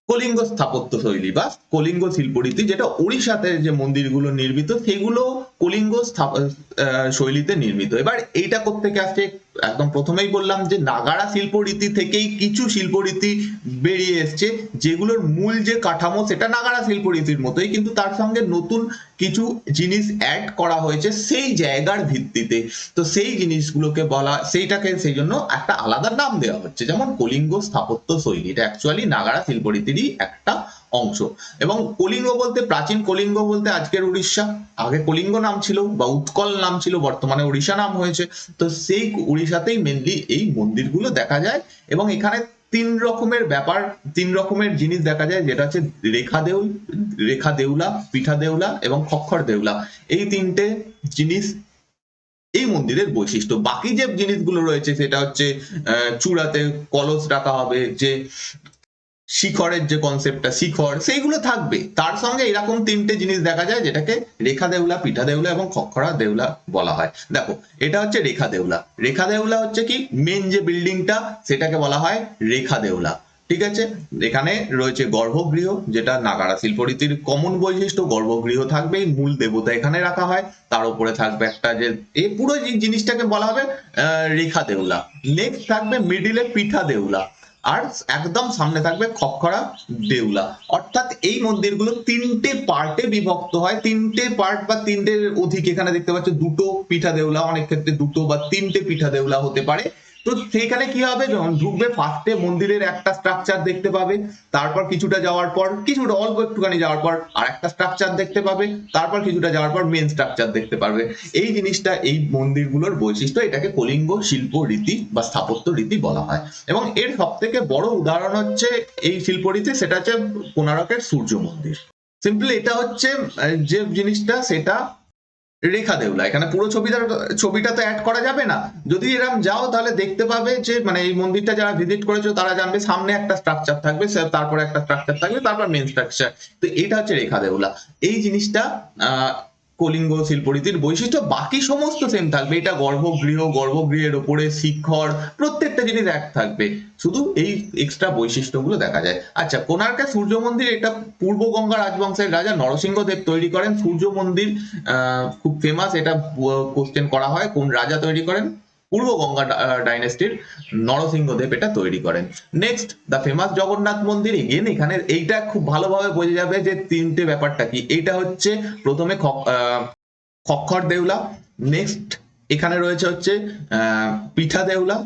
কলিঙ্গ স্থাপত্য শৈলী বা কলিঙ্গ শিল্পরীতি, যেটা ওড়িশাতে যে মন্দিরগুলো নির্মিত, সেগুলো কলিঙ্গ শৈলীতে নির্মিত। এবার এইটা কোত্থেকে আসছে, একদম প্রথমেই বললাম যে নাগারা শিল্পরীতি থেকেই কিছু শিল্পরীতি বেরিয়ে এসছে, যেগুলোর মূল যে কাঠামো সেটা নাগারা শিল্পরীতির মতোই, কিন্তু তার সঙ্গে নতুন কিছু জিনিস অ্যাড করা হয়েছে সেই জায়গার ভিত্তিতে। তো সেই জিনিসগুলোকে সেইটাকে সেই জন্য একটা আলাদা নাম দেওয়া হচ্ছে, যেমন কলিঙ্গ স্থাপত্য শৈলী। এটা অ্যাকচুয়ালি নাগারা শিল্পরীতিরই একটা অংশ। এবং কলিঙ্গ বলতে, প্রাচীন কলিঙ্গ বলতে আজকের উড়িষ্যা, আগে কলিঙ্গ নাম ছিল বা উৎকল নাম ছিল, বর্তমানে ওড়িশা নাম হয়েছে। তো সেই উড়িষ্যাতেই মেনলি এই মন্দিরগুলো দেখা যায়। এবং এখানে তিন রকমের জিনিস দেখা যায়, যেটা হচ্ছে রেখা দেউলা, পিঠা দেউলা এবং খক্কর দেউলা। এই তিনটে জিনিস এই মন্দিরের বৈশিষ্ট্য। বাকি যে জিনিসগুলো রয়েছে সেটা হচ্ছে চূড়াতে কলস রাখা হবে, যে শিখরের যে কনসেপ্টটা, শিখর, সেইগুলো থাকবে। তার সঙ্গে এরকম তিনটে জিনিস দেখা যায়, যেটাকে রেখা দেউলা, পিঠা দেউলা এবং খক্করা দেউলা বলা হয়। দেখো, এটা হচ্ছে রেখা দেউলা। রেখা দেউলা হচ্ছে কি, মেন যে বিল্ডিংটা, সেটাকে বলা হয় রেখা দেউলা। ঠিক আছে। এখানে রয়েছে গর্ভগৃহ, যেটা নাগারা শিল্পরীতির কমন বৈশিষ্ট্য। গর্ভগৃহ থাকবে, মূল দেবতা এখানে রাখা হয়, তার উপরে থাকবে একটা যে এই পুরো জিনিসটাকে বলা হবে রেখা দেউলা। নেক্সট থাকবে মিডিলে পিঠা দেউলা, আর একদম সামনে থাকবে খক্করা দেউলা। অর্থাৎ এই মন্দিরগুলো তিনটে পার্টে বিভক্ত হয়, তিনটে পার্ট বা তিনটের অধিক। এখানে দেখতে পাচ্ছ দুটো পিঠা দেউলা, অনেক ক্ষেত্রে দুটো বা তিনটে পিঠা দেউলা হতে পারে। তো সেইখানে কি হবে, যখন ঢুকবে ফার্স্টে মন্দিরের একটা স্ট্রাকচার দেখতে পাবে, তারপর কিছুটা যাওয়ার পর, কিছুটা অল্প একটুখানি যাওয়ার পর আর একটা স্ট্রাকচার দেখতে পাবে, তারপর কিছুটা যাওয়ার পর মেন স্ট্রাকচার দেখতে পারবে। এই জিনিসটা এই মন্দিরগুলোর বৈশিষ্ট্য, এটাকে কলিঙ্গ শিল্প রীতি বা স্থাপত্য রীতি বলা হয়। এবং এর সব থেকে বড় উদাহরণ হচ্ছে এই শিল্পরীতি, সেটা হচ্ছে কোণারকের সূর্য মন্দির। সিম্পলি এটা হচ্ছে যে জিনিসটা, সেটা রেখা দেউলা। এখানে পুরো ছবিটা তো অ্যাড করা যাবে না। যদি এরকম যাও তাহলে দেখতে পাবে যে মানে এই মন্দিরটা যারা ভিজিট করেছো তারা জানবে সামনে একটা স্ট্রাকচার থাকবে, তারপরে একটা স্ট্রাকচার থাকবে, তারপর মেন স্ট্রাকচার। তো এটা হচ্ছে রেখা দেউলা। এই জিনিসটা কলিঙ্গ শিল্পরীতির বৈশিষ্ট্য। বাকি সমস্ত সেম থাকবে। এটা গর্ভগৃহ, গর্ভগৃহের ওপরে শিখর, প্রত্যেকটা জিনিস এক থাকবে, শুধু এই এক্সট্রা বৈশিষ্ট্যগুলো দেখা যায়। আচ্ছা, কোণার্কের সূর্য মন্দির, এটা পূর্ব গঙ্গা রাজবংশের রাজা নরসিংহদেব তৈরি করেন। সূর্য মন্দির খুব ফেমাস, এটা কোশ্চেন করা হয় কোন রাজা তৈরি করেন। পূর্ব গঙ্গা ডাইনেস্টির নরসিংহদেব এটা তৈরি করেন। নেক্সট দ্য ফেমাস জগন্নাথ মন্দির। এগেন এখানে এইটা খুব ভালোভাবে বোঝা যাবে যে তিনটে ব্যাপারটা কি। এইটা হচ্ছে প্রথমে খক্কর দেউলা, নেক্সট এখানে রয়েছে হচ্ছে পিঠা দেউলা,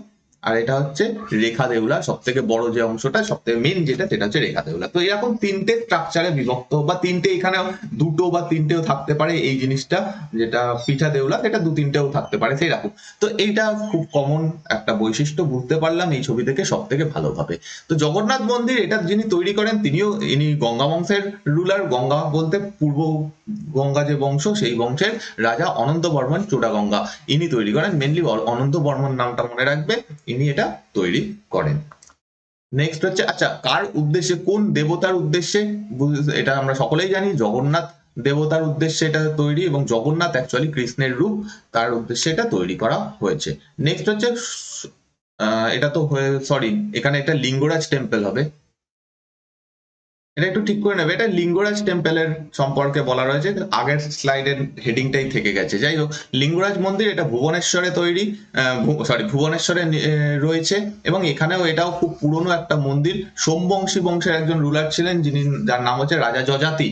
আর এটা হচ্ছে রেখা দেউলা। সব থেকে বড় যে অংশটা, সব থেকে মেন যেটা, সেটা হচ্ছে রেখা দেউলা। তো এরকম তিনটে স্ট্রাকচারে বিভক্ত, বা তিনটে, এখানে দুটো বা তিনটেও থাকতে পারে এই জিনিসটা, যেটা পিঠা দেউলা সেটা দু তিনটেও থাকতে পারে সেই রকম। তো এইটা খুব কমন একটা বৈশিষ্ট্য, বুঝতে পারলাম এই ছবি থেকে সব থেকে ভালোভাবে। তো জগন্নাথ মন্দির, এটা যিনি তৈরি করেন ইনি গঙ্গা বংশের রুলার। গঙ্গা বলতে পূর্ব গঙ্গা যে বংশ, সেই বংশের রাজা অনন্ত বর্মন চূড়াগঙ্গা, ইনি তৈরি করেন। মেনলি অনন্ত বর্মন নামটা মনে রাখবে, ইনি এটা তৈরি করেন। নেক্সট হচ্ছে, আচ্ছা কার উদ্দেশ্যে, কোন দেবতার উদ্দেশ্যে, এটা আমরা সকলেই জানি জগন্নাথ দেবতার উদ্দেশ্যে এটা তৈরি, এবং জগন্নাথ অ্যাকচুয়ালি কৃষ্ণের রূপ, তার উদ্দেশ্যে এটা তৈরি করা হয়েছে। নেক্সট হচ্ছে এটা তো সরি, এখানে একটা লিঙ্গরাজ টেম্পল হবে, এটা একটু ঠিক করে নেবে। এটা লিঙ্গরাজ টেম্পলের সম্পর্কে বলা রয়েছে, আগের স্লাইডের হেডিংটাই থেকে গেছে। যাই হোক, লিঙ্গরাজ মন্দির এটা ভুবনেশ্বরে তৈরি, ভুবনেশ্বরে রয়েছে, এবং এখানেও এটাও খুব পুরনো একটা মন্দির। সোমবংশী বংশের একজন রুলার ছিলেন, যিনি, যার নাম হচ্ছে রাজা যজাতি।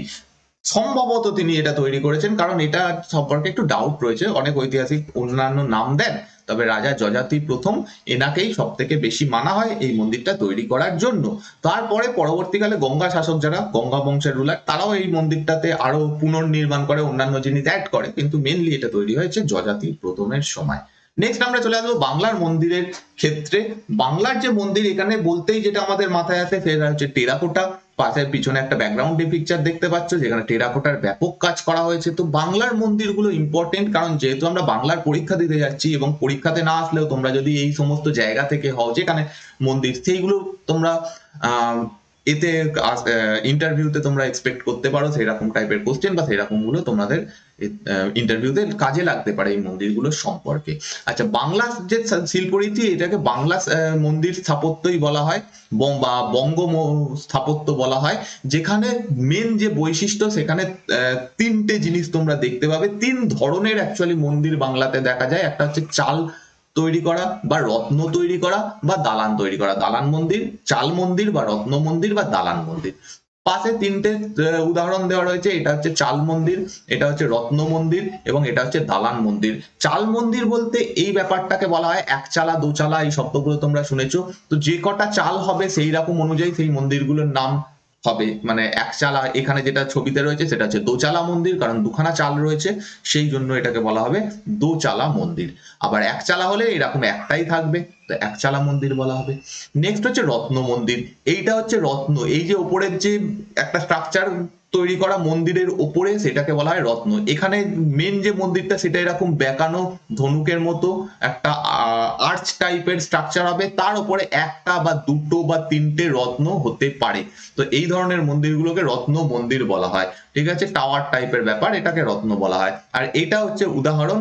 সম্ভবত তিনি এটা তৈরি করেছেন, কারণ এটা সম্পর্কে একটু ডাউট রয়েছে। অনেক ঐতিহাসিক অন্যান্য নাম দেন, তবে রাজা যজাতি প্রথম, এনাকেই সব থেকে বেশি মানা হয় এই মন্দিরটা তৈরি করার জন্য। তারপরে পরবর্তীকালে গঙ্গা শাসক, যারা গঙ্গা বংশের রুলার, তারাও এই মন্দিরটাতে আরো পুনর্নির্মাণ করে, অন্যান্য জিনিস অ্যাড করে, কিন্তু মেনলি এটা তৈরি হয়েছে যজাতি প্রথমের সময়। নেক্সট আমরা চলে আসবো বাংলার মন্দিরের ক্ষেত্রে। বাংলার যে মন্দির, এখানে বলতেই যেটা আমাদের মাথায় আসে সেটা হচ্ছে টেরাকোটা। পাশের পিছনে একটা ব্যাকগ্রাউন্ডে পিকচার দেখতে পাচ্ছ, যেখানে টেরাকোটার ব্যাপক কাজ করা হয়েছে। তো বাংলার মন্দিরগুলো ইম্পর্টেন্ট, কারণ যেহেতু আমরা বাংলার পরীক্ষা দিতে যাচ্ছি, এবং পরীক্ষাতে না আসলেও তোমরা যদি এই সমস্ত জায়গা থেকে হও যেখানে মন্দির, সেইগুলো তোমরা এতে ইন্টারভিউতে তোমরা এক্সপেক্ট করতে পারো সেরকম টাইপের কোশ্চেন, বা সেরকম গুলো তোমাদের ইন্টারভিউতে কাজে লাগতে পারে এই মন্দিরগুলোর সম্পর্কে। আচ্ছা, বাংলা যে শিল্পরীতি, এটাকে বাংলা মন্দির স্থাপত্যই বলা হয়, বা বঙ্গ স্থাপত্য বলা হয়, যেখানে মেন যে বৈশিষ্ট্য, সেখানে তিনটে জিনিস তোমরা দেখতে পাবে। তিন ধরনের অ্যাকচুয়ালি মন্দির বাংলাতে দেখা যায়। একটা হচ্ছে চাল তৈরি করা বা রত্ন তৈরি করা, বা দালান তৈরি করা। দালান মন্দির, চাল মন্দির বা রত্ন মন্দির বা দালান মন্দির। পাশে তিনটে উদাহরণ দেওয়া রয়েছে। এটা হচ্ছে চাল মন্দির, এটা হচ্ছে রত্ন মন্দির, এবং এটা হচ্ছে দালান মন্দির। চাল মন্দির বলতে এই ব্যাপারটাকে বলা হয় একচালা, দোচালা, এই শব্দগুলো তোমরা শুনেছো। তো যে কটা চাল হবে সেই রকম অনুযায়ী সেই মন্দিরগুলোর নাম হবে। মানে একচালা, এখানে যেটা ছবিতে রয়েছে সেটা হচ্ছে দোচালা মন্দির, কারণ দুখানা চাল রয়েছে, সেই জন্য এটাকে বলা হবে দোচালা মন্দির। আবার একচালা হলে এরকম একটাই থাকবে, তো একচালা মন্দির বলা হবে। নেক্সট হচ্ছে রত্ন মন্দির। এইটা হচ্ছে রত্ন, এই যে ওপরের যে একটা স্ট্রাকচার তৈরি করা মন্দিরের ওপরে, সেটাকে বলা হয় রত্ন। এখানে মেন যে মন্দিরটা, সেটা এরকম বেঁকানো ধনুকের মতো একটা আর্চ টাইপের স্ট্রাকচার হবে, তার উপরে একটা বা দুটো বা তিনটে রত্ন হতে পারে। তো এই ধরনের মন্দিরগুলোকে রত্ন মন্দির বলা হয়। ঠিক আছে, টাওয়ার টাইপের ব্যাপার, এটাকে রত্ন বলা হয়। আর এটা হচ্ছে উদাহরণ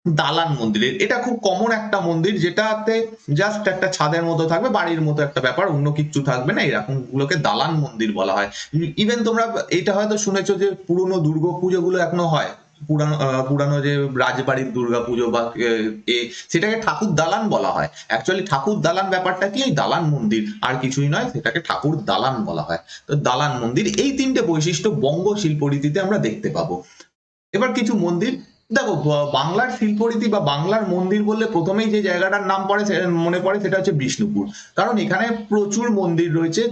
দালান মন্দিরের, এটা খুব কমন একটা মন্দির, যেটাতে জাস্ট একটা ছাদের মতো থাকবে, বাড়ির মতো একটা ব্যাপার, অন্য কিচ্ছু থাকবে না, এরকম গুলোকে দালান মন্দির বলা হয়। ইভেন তোমরা এটা হয়তো শুনেছো যে পুরনো দুর্গা পুজো গুলো এখনো হয়, পুরানো পুরানো যে রাজবাড়ির দুর্গা পুজো বা সেটাকে ঠাকুর দালান বলা হয়। অ্যাকচুয়ালি ঠাকুর দালান ব্যাপারটা কি, এই দালান মন্দির আর কিছুই নয়, সেটাকে ঠাকুর দালান বলা হয়। তো দালান মন্দির, এই তিনটে বৈশিষ্ট্য বঙ্গ শিল্পরীতিতে আমরা দেখতে পাবো। এবার কিছু মন্দির দেখো, বাংলার শিল্পরীতি বা বাংলার মন্দির বললে প্রথমেই যে জায়গাটার নাম পড়ে মনে পড়ে সেটা হচ্ছে বিষ্ণুপুর। কারণ এখানে প্রচুর মন্দির রয়েছে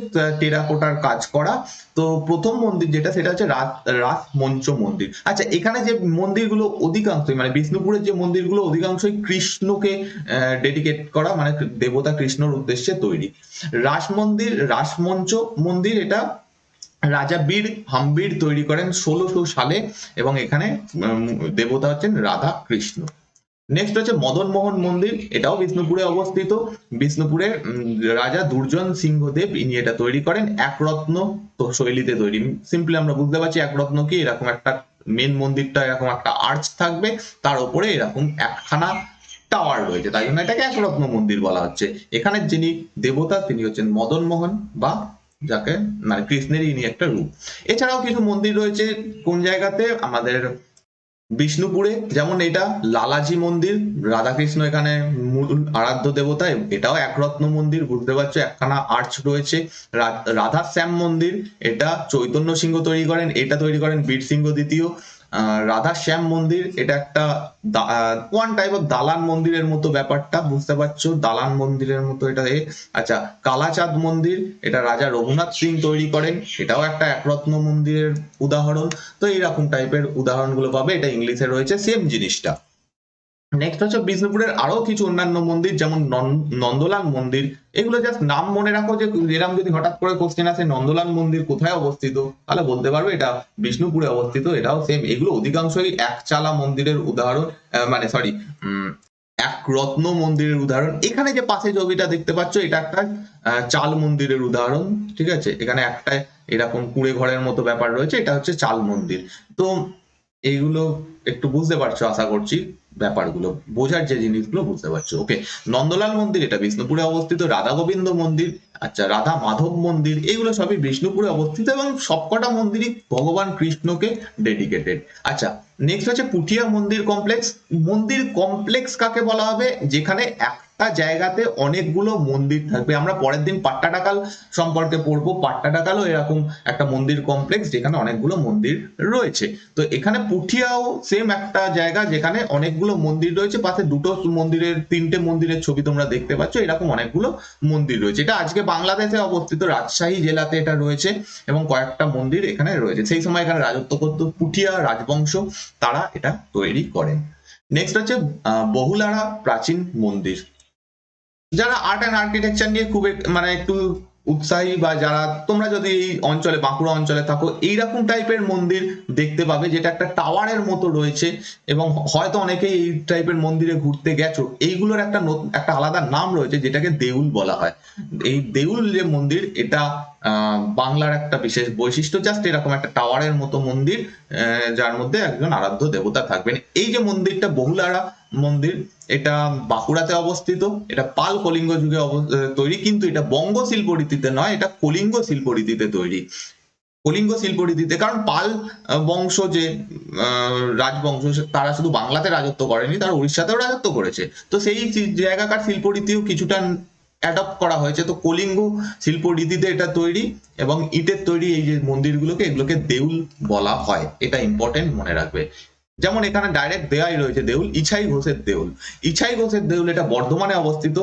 টেরাকোটার কাজ করা। তো প্রথম মন্দির যেটা, সেটা হচ্ছে রাস মঞ্চ মন্দির। আচ্ছা, এখানে যে মন্দিরগুলো অধিকাংশই, মানে বিষ্ণুপুরের যে মন্দিরগুলো অধিকাংশই কৃষ্ণকে ডেডিকেট করা, মানে দেবতা কৃষ্ণর উদ্দেশ্যে তৈরি। রাসমঞ্চ মন্দির, এটা রাজা বীর হাম্বির তৈরি করেন 1600 সালে, এবং এখানে দেবতা হচ্ছেন রাধা কৃষ্ণ। নেক্সট হচ্ছে মদন মোহন মন্দির, এটাও বিষ্ণুপুরে অবস্থিত। বিষ্ণুপুরের রাজা দুর্জন সিংহদেব ইনি এটা তৈরি করেন, একরত্ন শৈলীতে তৈরি। সিম্পলি আমরা বুঝতে পারছি একরত্ন কি, এরকম একটা মেন মন্দিরটা এরকম একটা আর্চ থাকবে, তার উপরে এরকম একখানা টাওয়ার রয়েছে, তাই জন্য এটাকে একরত্ন মন্দির বলা হচ্ছে। এখানে যিনি দেবতা তিনি হচ্ছেন মদন মোহন, বা যাকে মানে কৃষ্ণেরই ইনি একটা রূপ। এছাড়াও কিছু মন্দির রয়েছে কোন জায়গাতে, আমাদের বিষ্ণুপুরে, যেমন এটা লালাজি মন্দির, রাধাকৃষ্ণ এখানে মূল আরাধ্য দেবতা, এটাও একরত্ন মন্দির, বুঝতে পারছো একখানা আর্চ রয়েছে। রাধা শ্যাম মন্দির, এটা চৈতন্য সিংহ তৈরি করেন, এটা তৈরি করেন বীর সিংহ দ্বিতীয়। রাধা শ্যাম মন্দির, এটা একটা ওয়ান টাইপ অফ দালান মন্দিরের মতো ব্যাপারটা, বুঝতে পারছো দালান মন্দিরের মতো এটা। আচ্ছা, কালাচাঁদ মন্দির, এটা রাজা রঘুনাথ সিং তৈরি করেন, এটাও একটা একরত্ন মন্দিরের উদাহরণ। তো এইরকম টাইপের উদাহরণগুলো পাবে, এটা ইংলিশে রয়েছে সেম জিনিসটা। নেক্সট হচ্ছে বিষ্ণুপুরের আরো কিছু অন্যান্য মন্দির, যেমন নন্দলাল মন্দির। এগুলো জাস্ট নাম মনে রাখো, যে এরকম যদি হঠাৎ করে কোশ্চেন আসে নন্দলাল মন্দির কোথায় অবস্থিত, তাহলে বলতে পারবে এটা বিষ্ণুপুরে অবস্থিত। এটাও সেম, এগুলো অধিকাংশই একচালা মন্দিরের উদাহরণ, মানে সরি, এক রত্ন মন্দিরের উদাহরণ। এখানে যে পাশে ছবিটা দেখতে পাচ্ছ, এটা একটা চাল মন্দিরের উদাহরণ, ঠিক আছে। এখানে একটা এরকম কুড়ে ঘরের মতো ব্যাপার রয়েছে, এটা হচ্ছে চাল মন্দির। তো এইগুলো একটু বুঝতে পারছো আশা করছি, ব্যাপারগুলো বোঝার যে জিনিসগুলো বুঝতে পারছো। ওকে, নন্দলাল মন্দির এটা বিষ্ণুপুরে অবস্থিত। রাধা গোবিন্দ মন্দির, আচ্ছা রাধা মাধব মন্দির, এগুলো সবই বিষ্ণুপুরে অবস্থিত, এবং সবকটা মন্দিরই ভগবান কৃষ্ণকে ডেডিকেটেড। আচ্ছা, নেক্সট হচ্ছে পুঠিয়া মন্দির কমপ্লেক্স। মন্দির কমপ্লেক্স কাকে বলা হবে, যেখানে একটা জায়গাতে অনেকগুলো মন্দির থাকবে। আমরা পরের দিন পাট্টাডাকাল সম্পর্কে পড়বো, পাট্টাডাকালও এরকম একটা মন্দির কমপ্লেক্স যেখানে অনেকগুলো মন্দির রয়েছে। তো এখানে পুঠিয়াও সেম একটা জায়গা যেখানে অনেকগুলো মন্দির রয়েছে, পাশে দুটো মন্দিরের, তিনটে মন্দিরের ছবি তোমরা দেখতে পাচ্ছ, এরকম অনেকগুলো মন্দির রয়েছে। এটা আজকে বাংলাদেশে অবস্থিত, রাজশাহী জেলাতে এটা রয়েছে, এবং কয়েকটা মন্দির এখানে রয়েছে। সেই সময় এখানে রাজত্ব করত পুঠিয়া রাজবংশ, তারা এটা তৈরি করেন। নেক্সট হচ্ছে বহুলারা প্রাচীন মন্দির। যারা আর্ট অ্যান্ড আর্কিটেকচার নিয়ে খুব মানে একটু উৎসাহী, বা যারা তোমরা যদি এই অঞ্চলে বাঁকুড়া অঞ্চলে থাকো, এইরকম টাইপের মন্দির দেখতে পাবে, যেটা একটা টাওয়ারের মতো রয়েছে, এবং হয়তো অনেকেই এই টাইপের মন্দিরে ঘুরতে গেছো। এইগুলোর একটা আলাদা নাম রয়েছে, যেটাকে দেউল বলা হয়। এই দেউল যে মন্দির, এটা বাংলার একটা বিশেষ বৈশিষ্ট্য, জাস্ট এরকম একটা টাওয়ারের মতো মন্দির, যার মধ্যে একজন আরাধ্য দেবতা থাকবেন। এই যে মন্দিরটা বহুলারা মন্দির, এটা বাঁকুড়াতে অবস্থিত। এটা পাল কলিঙ্গ যুগে তৈরি, কিন্তু এটা বঙ্গ শিল্পরীতিতে নয়, এটা কলিঙ্গ শিল্পরীতিতে তৈরি। কলিঙ্গ শিল্পরীতিতে, কারণ পাল বংশ যে রাজবংশ, তারা শুধু বাংলাতে রাজত্ব করেনি, তারা উড়িষ্যাতেও রাজত্ব করেছে। তো সেই জায়গাকার শিল্পরীতিও কিছুটা অ্যাডপ্ট করা হয়েছে। তো কলিঙ্গ শিল্পরীতিতে এটা তৈরি, এবং ইটের তৈরি এই যে মন্দিরগুলোকে, এগুলোকে দেউল বলা হয়। এটা ইম্পর্টেন্ট মনে রাখবে। যেমন এখানে ডাইরেক্ট দেয়াই রয়েছে দেউল, ইছাই ঘোষের দেউল। ইছাই ঘোষের দেউল এটা বর্ধমানে অবস্থিত,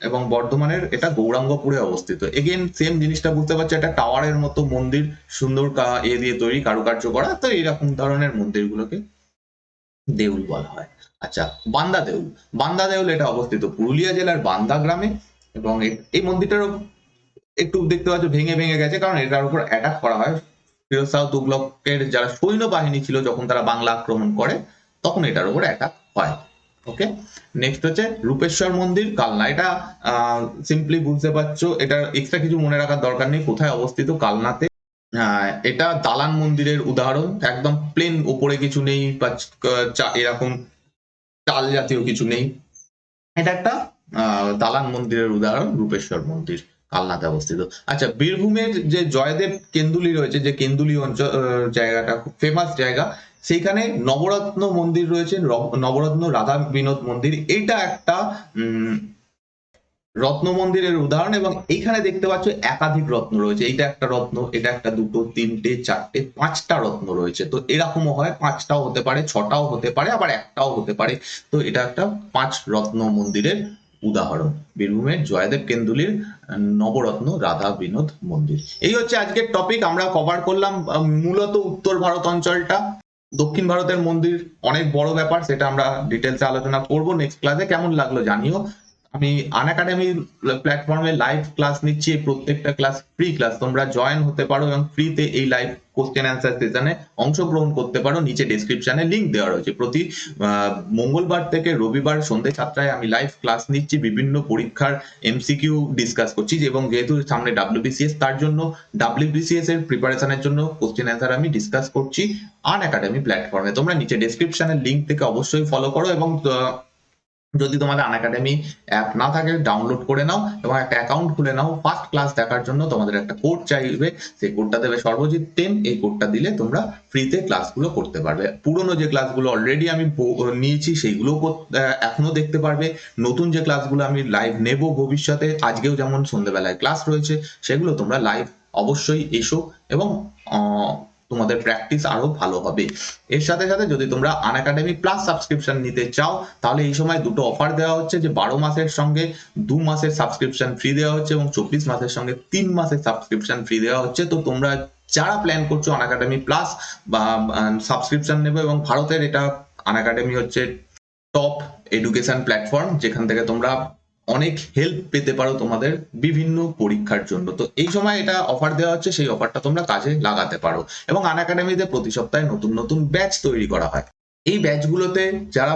এবং বর্ধমানের এটা গৌরাঙ্গপুরে অবস্থিত। এগেন সেম জিনিসটা বুঝতে পারছো, একটা টাওয়ারের মতো মন্দির, সুন্দর দিয়ে তৈরি, কারুকার্য করা। তো এইরকম ধরনের মন্দিরগুলোকে দেউল বলা হয়। আচ্ছা, বান্দা দেউল। বান্দা দেউল এটা অবস্থিত পুরুলিয়া জেলার বান্দা গ্রামে, এবং এই মন্দিরটারও একটু দেখতে পাচ্ছ ভেঙে ভেঙে গেছে, কারণ এটার উপর অ্যাটাক করা হয়। ফিরোজ শাহ তুগলকের যারা সৈন্যবাহিনী ছিল, যখন তারা বাংলা আক্রমণ করে, তখন এটার উপর অ্যাটাক হয়। ওকে, নেক্সট হচ্ছে রূপেশ্বর মন্দির কালনা। এটা সিম্পলি বুঝতে পারছো, এটা এক্সট্রা কিছু মনে রাখার দরকার নেই, কোথায় অবস্থিত, কালনাতে। এটা দালান মন্দিরের উদাহরণ, একদম প্লেন, উপরে কিছু নেই, বা এরকম চাল জাতীয় কিছু নেই। এটা একটা দালান মন্দিরের উদাহরণ, রূপেশ্বর মন্দির কালনাতে অবস্থিত। আচ্ছা, বীরভূমের যে জয়দেব কেন্দুলি রয়েছে, যে কেন্দুলি অঞ্চল জায়গাটা খুব ফেমাস জায়গা, সেইখানে নবরত্ন মন্দির রয়েছে, নবরত্ন রাধা বিনোদ মন্দির। এটা একটা উম রত্ন মন্দিরের উদাহরণ, এবং এইখানে দেখতে পাচ্ছ একাধিক রত্ন রয়েছে। এইটা একটা রত্ন, এটা একটা, দুটো, তিনটে, চারটে, পাঁচটা রত্ন রয়েছে। তো এরকমও হয়, পাঁচটাও হতে পারে, ছটাও হতে পারে, আবার একটাও হতে পারে। তো এটা একটা পাঁচ রত্ন মন্দিরের উদাহরণ, বীরভূমের জয়দেব কেন্দুলির নবরত্ন রাধা বিনোদ মন্দির। এই হচ্ছে আজকের টপিক। আমরা কভার করলাম মূলত উত্তর ভারত অঞ্চলটা। দক্ষিণ ভারতের মন্দির অনেক বড় ব্যাপার, সেটা আমরা ডিটেলসে আলোচনা করব নেক্সট ক্লাসে। কেমন লাগলো জানিও। আমি আনএকাডেমি প্ল্যাটফর্মে লাইভ ক্লাস নিচ্ছি, প্রত্যেকটা ক্লাস ফ্রি ক্লাস, তোমরা জয়েন হতে পারো এবং ফ্রিতে এই লাইভ কোশ্চেন অ্যান্সার সেশনে অংশগ্রহণ করতে পারো। নিচে ডেসক্রিপশনে লিংক দেওয়া রয়েছে। প্রতি মঙ্গলবার থেকে রবিবার সন্ধ্যে 7টায় আমি লাইভ ক্লাস নিচ্ছি, বিভিন্ন পরীক্ষার এমসিকিউ ডিসকাস করছি, এবং যেহেতু সামনে ডাব্লিউবিসিএস, তার জন্য ডাব্লিউবিসিএস এর প্রিপারেশনের জন্য কোশ্চেন অ্যান্সার আমি ডিসকাস করছি আনএকাডেমি প্ল্যাটফর্মে। তোমরা নিচে ডেসক্রিপশনের লিংক থেকে অবশ্যই ফলো করো, এবং যদি তোমাদের আনএকাডেমি অ্যাপ না থাকে ডাউনলোড করে নাও এবং একটা অ্যাকাউন্ট খুলে নাও। ফার্স্ট ক্লাস দেখার জন্য তোমাদের একটা কোড চাইবে, সেই কোডটা দেবে সর্বজিৎ 10। এই কোডটা দিলে তোমরা ফ্রিতে ক্লাসগুলো করতে পারবে। পুরোনো যে ক্লাসগুলো অলরেডি আমি নিয়েছি সেইগুলো এখনো দেখতে পারবে। নতুন যে ক্লাসগুলো আমি লাইভ নেব ভবিষ্যতে, আজকেও যেমন সন্ধ্যেবেলায় ক্লাস রয়েছে, সেগুলো তোমরা লাইভ অবশ্যই এসো, এবং তোমাদের প্র্যাকটিস আরো ভালো হবে। এর সাথে সাথে যদি তোমরা আনএকাডেমি প্লাস সাবস্ক্রিপশন নিতে চাও, তাহলে এই সময় দুটো অফার দেওয়া হচ্ছে, যে 12 মাসের সঙ্গে 2 মাসের সাবস্ক্রিপশন ফ্রি দেওয়া হচ্ছে, এবং 24 মাসের সঙ্গে 3 মাসের সাবস্ক্রিপশন ফ্রি দেওয়া হচ্ছে। তো তোমরা যারা প্ল্যান করছো আনএকাডেমি প্লাস বা সাবস্ক্রিপশন নেবে, এবং ভারতের এটা আনএকাডেমি হচ্ছে টপ এডুকেশন প্ল্যাটফর্ম, যেখান থেকে তোমরা অনেক হেল্প পেতে পারো তোমাদের বিভিন্ন পরীক্ষার জন্য। তো এই সময় এটা অফার দেওয়া হচ্ছে, সেই অফারটা তোমরা কাজে লাগাতে পারো। এবং আনএকাডেমিতে প্রতি সপ্তাহে নতুন নতুন ব্যাচ তৈরি করা হয়। এই ব্যাচগুলোতে যারা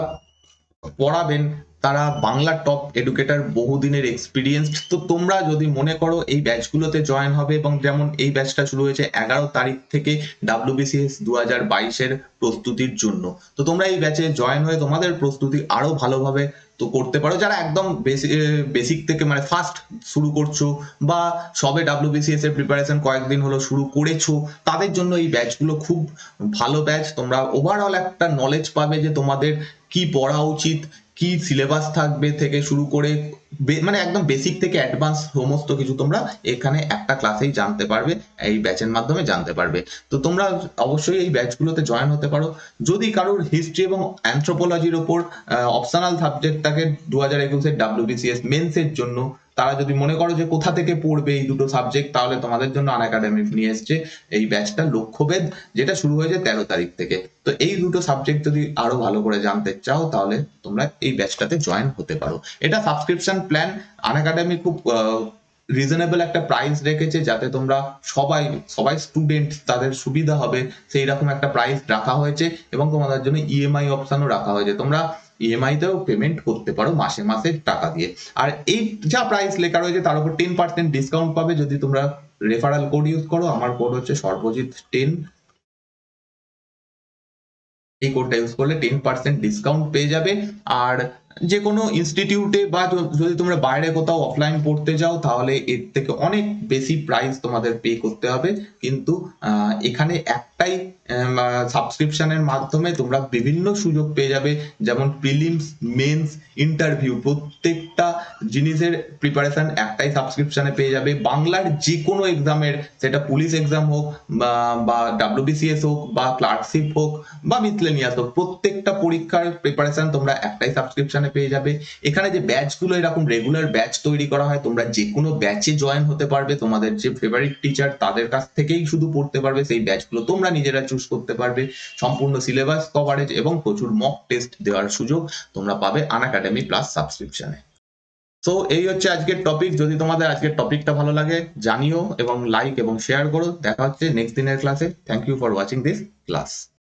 পড়াবেন তারা বাংলার টপ এডুকেটর, বহুদিনের এক্সপিরিয়েন্স। তো তোমরা যদি মনে করো এই ব্যাচগুলোতে জয়েন হবে, এবং যেমন এই ব্যাচটা শুরু হয়েছে 11 তারিখ থেকে ডাব্লিউবিসিএস 2022-এর প্রস্তুতির জন্য, তো তোমরা এই ব্যাচে জয়েন হয়ে তোমাদের প্রস্তুতি আরো ভালোভাবে তো করতে পারো। যারা একদম বেসিক থেকে মানে ফার্স্ট শুরু করছো, বা সবে ডাব্লিউবিসিএস এর প্রিপারেশন কয়েকদিন হলো শুরু করেছো, তাদের জন্য এই ব্যাচগুলো খুব ভালো ব্যাচ। তোমরা ওভারঅল একটা নলেজ পাবে যে তোমাদের কি পড়া উচিত, কি সিলেবাস থাকবে থেকে শুরু করে, মানে একদম বেসিক থেকে অ্যাডভান্স সমস্ত কিছু তোমরা এখানে একটা ক্লাসেই জানতে পারবে, এই ব্যাচের মাধ্যমে জানতে পারবে। তো তোমরা অবশ্যই এই ব্যাচগুলোতে জয়েন হতে পারো। যদি কারোর হিস্ট্রি এবং অ্যানথ্রোপোলজির ওপর অপশনাল সাবজেক্ট থাকে 2021-এর ডাব্লিউবিসিএস মেন্সের জন্য, তারা যদি মনে করো যে কোথা থেকে পড়বে এই দুটো সাবজেক্ট, তাহলে তোমাদের জন্য আনএকাডেমি নিয়ে এসছে এই ব্যাচটা লক্ষ্যভেদ, যেটা শুরু হয়েছে 13 তারিখ থেকে। তো এই দুটো সাবজেক্ট যদি আরো ভালো করে জানতে চাও, তাহলে তোমরা এই ব্যাচটাতে জয়েন হতে পারো। এটা সাবস্ক্রিপশন প্ল্যান, আনএকাডেমি খুব রিজনেবল একটা প্রাইস রেখেছে, যাতে তোমরা সবাই স্টুডেন্ট, তাদের সুবিধা হবে সেই রকম একটা প্রাইস রাখা হয়েছে। এবং তোমাদের জন্য ইএমআই অপশনও রাখা হয়েছে, তোমরা ইএমআই তেও পেমেন্ট করতে পারো মাসে মাসে টাকা দিয়ে। আর এই যা প্রাইস লেখা রয়েছে তার উপর 10% ডিসকাউন্ট পাবে যদি তোমরা রেফারেল কোড ইউজ করো। আমার কোড হচ্ছে সর্বজিৎ 10। এই কোডটা ইউজ করলে 10% ডিসকাউন্ট পেয়ে যাবে। আর যে কোনো ইনস্টিটিউটে বা যদি তোমরা বাইরে কোথাও অফলাইন পড়তে যাও, তাহলে এর থেকে অনেক বেশি প্রাইস তোমাদের পে করতে হবে। কিন্তু এখানে একটাই সাবস্ক্রিপশনের মাধ্যমে তোমরা বিভিন্ন সুযোগ পেয়ে যাবে, যেমন প্রিলিমস, মেন্স, ইন্টারভিউ, প্রত্যেকটা জিনিসের প্রিপারেশন একটাই সাবস্ক্রিপশনে পেয়ে যাবে। বাংলার যে কোনো এক্সামের, সেটা পুলিশ এক্সাম হোক বা ডাব্লিউবিসিএস হোক বা ক্লার্কশিপ হোক বা মিসলেনিয়াস হোক, প্রত্যেকটা পরীক্ষার প্রিপারেশন তোমরা একটাই সাবস্ক্রিপশনে পেয়ে যাবে। এখানে যে ব্যাচগুলো এরকম রেগুলার ব্যাচ তৈরি করা হয়, তোমরা যে কোনো ব্যাচে জয়েন হতে পারবে। তোমাদের যে ফেভারিট টিচার তাদের কাছ থেকেই শুধু পড়তে পারবে, সেই ব্যাচগুলো তোমরা নিজেরা চুজ করতে পারবে। সম্পূর্ণ সিলেবাস কভারেজ এবং প্রচুর মক টেস্ট দেওয়ার সুযোগ তোমরা পাবে আনএকাডেমি প্লাস সাবস্ক্রিপশনে। তো এই হচ্ছে আজকের টপিক। যদি তোমাদের আজকের টপিকটা ভালো লাগে জানিও, এবং লাইক এবং শেয়ার করো। দেখা হচ্ছে নেক্সট দিনের ক্লাসে। Thank you for watching this class.